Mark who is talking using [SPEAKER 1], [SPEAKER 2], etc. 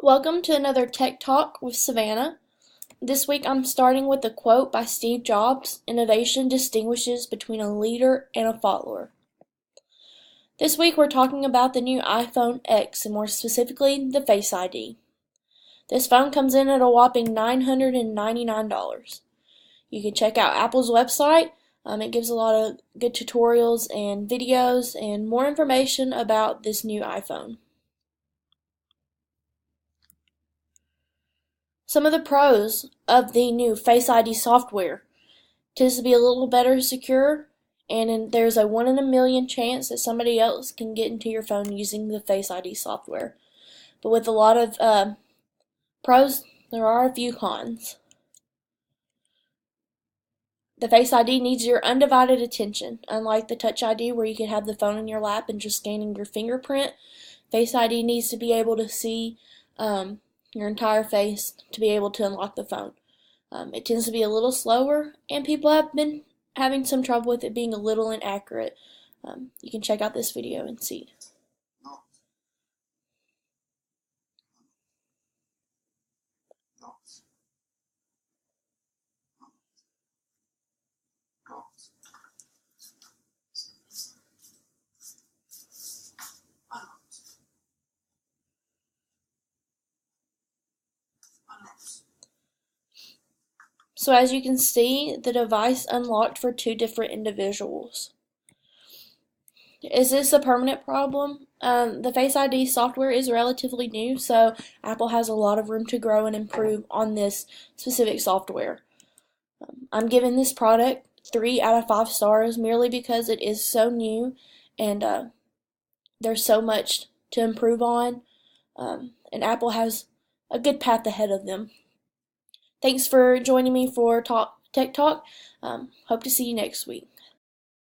[SPEAKER 1] Welcome to another Tech Talk with Savannah. This week I'm starting with a quote by Steve Jobs: "Innovation distinguishes between a leader and a follower." This week we're talking about the new iPhone X, and more specifically the Face ID. This phone comes in at a whopping $999. You can check out Apple's website. It gives a lot of good tutorials and videos and more information about this new iPhone. Some of the pros of the new Face ID software: tends to be a little better secure, and there's a 1 in a million chance that somebody else can get into your phone using the Face ID software. But with a lot of pros, there are a few cons. The Face ID needs your undivided attention. Unlike the Touch ID where you can have the phone in your lap and just scanning your fingerprint, Face ID needs to be able to see your entire face to be able to unlock the phone. It tends to be a little slower, and people have been having some trouble with it being a little inaccurate. You can check out this video and see. So as you can see, the device unlocked for two different individuals. Is this a permanent problem? The Face ID software is relatively new, so Apple has a lot of room to grow and improve on this specific software. I'm giving this product 3 out of 5 stars merely because it is so new, and there's so much to improve on, and Apple has a good path ahead of them. Thanks for joining me for Tech Talk. Hope to see you next week.